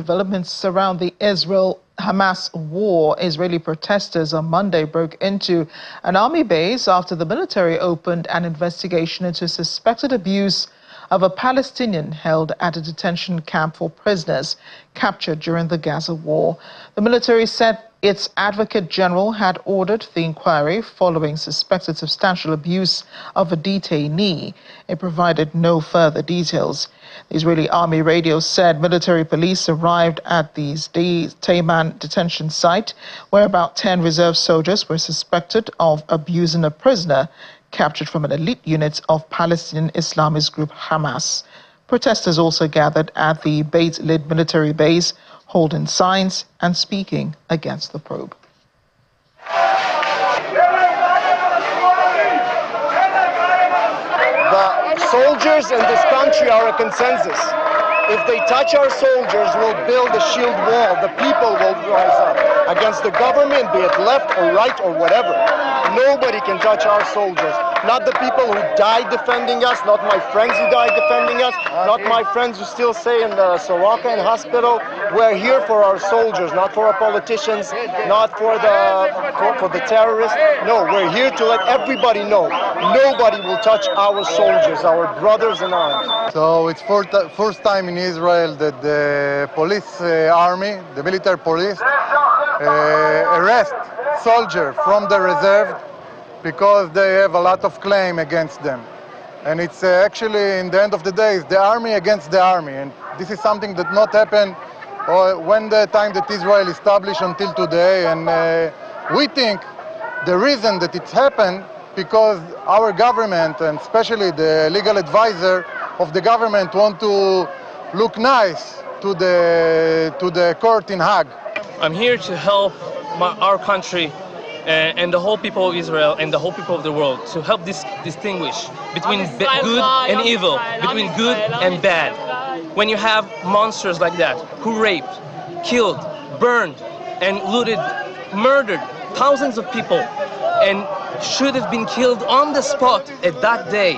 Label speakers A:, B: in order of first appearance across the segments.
A: developments around the Israel-Hamas war. Israeli protesters on Monday broke into an army base after the military opened an investigation into suspected abuse of a Palestinian held at a detention camp for prisoners captured during the Gaza war. The military said its advocate general had ordered the inquiry following suspected substantial abuse of a detainee. It provided no further details. The Israeli Army radio said military police arrived at the Tayman detention site, where about 10 reserve soldiers were suspected of abusing a prisoner captured from an elite unit of Palestinian Islamist group Hamas. Protesters also gathered at the Beit Lid military base, holding signs and speaking against the probe.
B: The soldiers in this country are a consensus. If they touch our soldiers, we'll build a shield wall. The people will rise up against the government, be it left or right or whatever. Nobody can touch our soldiers. Not the people who died defending us, not my friends who died defending us, not my friends who still stay in the Soroka hospital. We're here for our soldiers, not for our politicians, not for the terrorists. No, we're here to let everybody know nobody will touch our soldiers, our brothers in arms.
C: So it's first time in Israel that the police army, the military police, arrest soldiers from the reserve because they have a lot of claim against them. And it's actually, in the end of the day, it's the army against the army. And this is something that not happened when the time that Israel established until today. And we think the reason that it's happened because our government, and especially the legal advisor of the government, want to look nice to the court in Hague.
D: I'm here to help our country and the whole people of Israel and the whole people of the world to help distinguish between good and evil, between good and bad. When you have monsters like that who raped, killed, burned, and looted, murdered thousands of people and should have been killed on the spot at that day,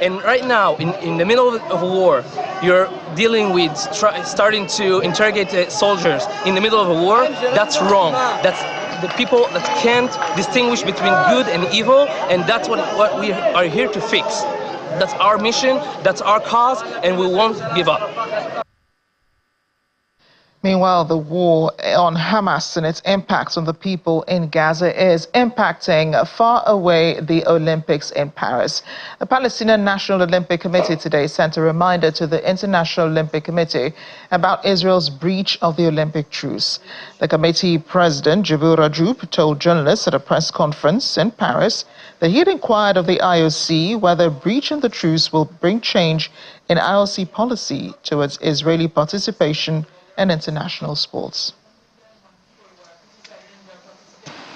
D: and right now, in the middle of a war, you're dealing with starting to interrogate soldiers in the middle of a war, that's wrong. That's the people that can't distinguish between good and evil, and that's what we are here to fix. That's our mission, that's our cause, and we won't give up.
A: Meanwhile, the war on Hamas and its impacts on the people in Gaza is impacting far away the Olympics in Paris. The Palestinian National Olympic Committee today sent a reminder to the International Olympic Committee about Israel's breach of the Olympic truce. The committee president, Javier Rajoub, told journalists at a press conference in Paris that he had inquired of the IOC whether breaching the truce will bring change in IOC policy towards Israeli participation and international sports.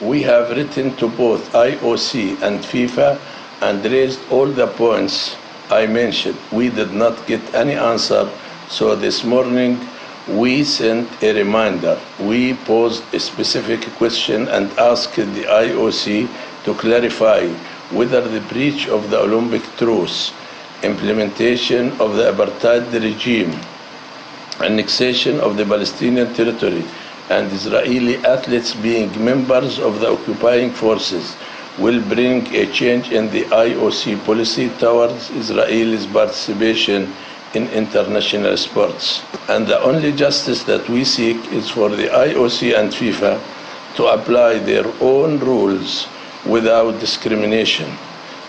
E: We have written to both IOC and FIFA and raised all the points I mentioned. We did not get any answer, so this morning we sent a reminder. We posed a specific question and asked the IOC to clarify whether the breach of the Olympic truce, implementation of the apartheid regime, annexation of the Palestinian territory, and Israeli athletes being members of the occupying forces will bring a change in the IOC policy towards Israel's participation in international sports. And the only justice that we seek is for the IOC and FIFA to apply their own rules without discrimination.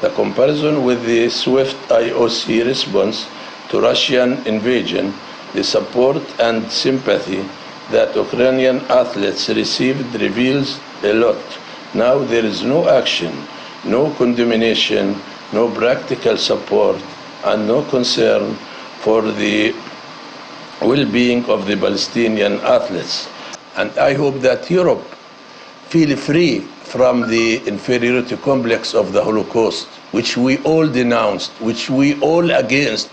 E: The comparison with the swift IOC response to Russian invasion, the support and sympathy that Ukrainian athletes received reveals a lot. Now there is no action, no condemnation, no practical support, and no concern for the well-being of the Palestinian athletes. And I hope that Europe feel free from the inferiority complex of the Holocaust, which we all denounced, which we all against,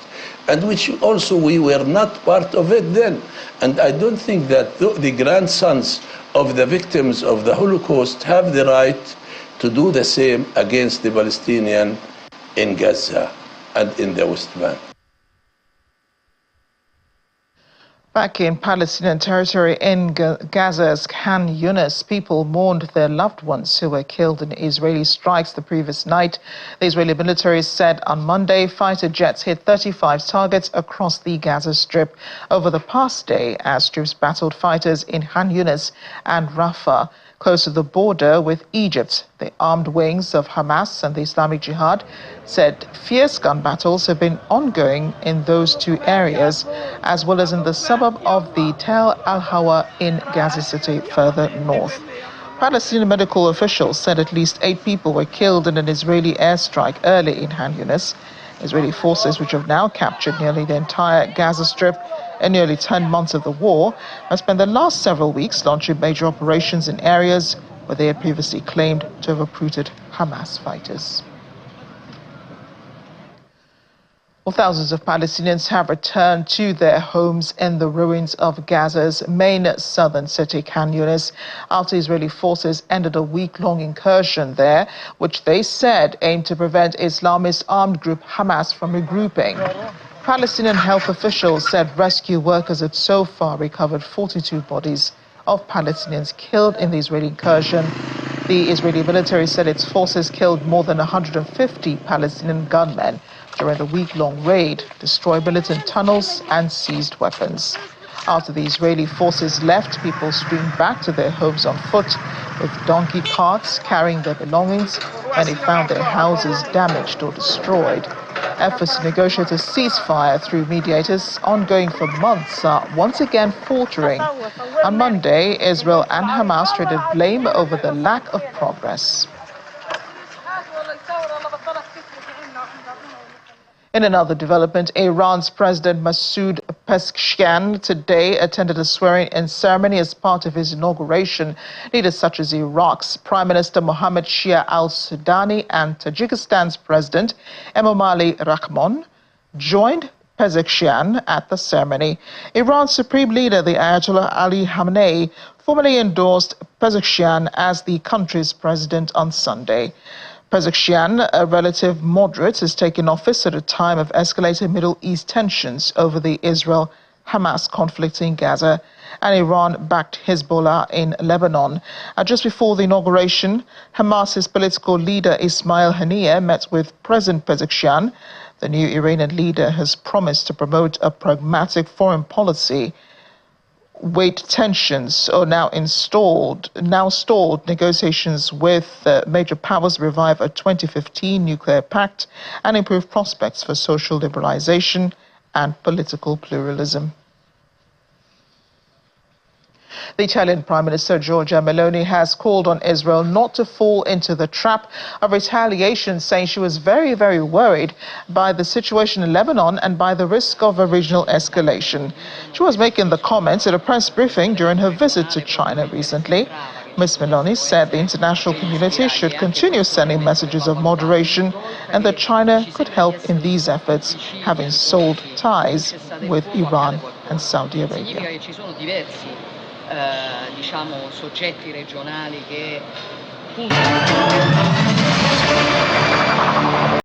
E: and which also we were not part of it then. And I don't think that the grandsons of the victims of the Holocaust have the right to do the same against the Palestinian in Gaza and in the West Bank.
A: Back in Palestinian territory in Gaza's Khan Yunis, people mourned their loved ones who were killed in Israeli strikes the previous night. The Israeli military said on Monday fighter jets hit 35 targets across the Gaza Strip over the past day as troops battled fighters in Khan Yunis and Rafah, close to the border with Egypt. The armed wings of Hamas and the Islamic Jihad said fierce gun battles have been ongoing in those two areas, as well as in the suburb of the Tel Al-Hawa in Gaza City further north. Palestinian medical officials said at least 8 people were killed in an Israeli airstrike early in Khan Yunis. Israeli forces, which have now captured nearly the entire Gaza Strip in nearly 10 months of the war, have spent the last several weeks launching major operations in areas where they had previously claimed to have uprooted Hamas fighters. Well, thousands of Palestinians have returned to their homes in the ruins of Gaza's main southern city, Khan Yunis, after Israeli forces ended a week-long incursion there, which they said aimed to prevent Islamist armed group Hamas from regrouping. Palestinian health officials said rescue workers had so far recovered 42 bodies of Palestinians killed in the Israeli incursion. The Israeli military said its forces killed more than 150 Palestinian gunmen during the week-long raid, destroyed militant tunnels and seized weapons. After the Israeli forces left, people streamed back to their homes on foot with donkey carts carrying their belongings, and they found their houses damaged or destroyed. Efforts to negotiate a ceasefire through mediators, ongoing for months, are once again faltering. On Monday, Israel and Hamas traded blame over the lack of progress. In another development, Iran's President Masoud Pezeshkian today attended a swearing-in ceremony as part of his inauguration. Leaders such as Iraq's Prime Minister Mohammed Shia al-Sudani and Tajikistan's President Emomali Rahmon joined Pezeshkian at the ceremony. Iran's supreme leader, the Ayatollah Ali Khamenei, formally endorsed Pezeshkian as the country's president on Sunday. Pezeshkian, a relative moderate, has taken office at a time of escalated Middle East tensions over the Israel-Hamas conflict in Gaza, and Iran-backed Hezbollah in Lebanon. Just before the inauguration, Hamas's political leader Ismail Haniyeh met with President Pezeshkian. The new Iranian leader has promised to promote a pragmatic foreign policy. Weight tensions are now stalled negotiations with major powers revive a 2015 nuclear pact and improve prospects for social liberalization and political pluralism. The Italian Prime Minister Giorgia Meloni has called on Israel not to fall into the trap of retaliation, saying she was very, very worried by the situation in Lebanon and by the risk of a regional escalation. She was making the comments at a press briefing during her visit to China recently. Ms. Meloni said the international community should continue sending messages of moderation and that China could help in these efforts, having sold ties with Iran and Saudi Arabia.
F: Diciamo soggetti regionali che puntano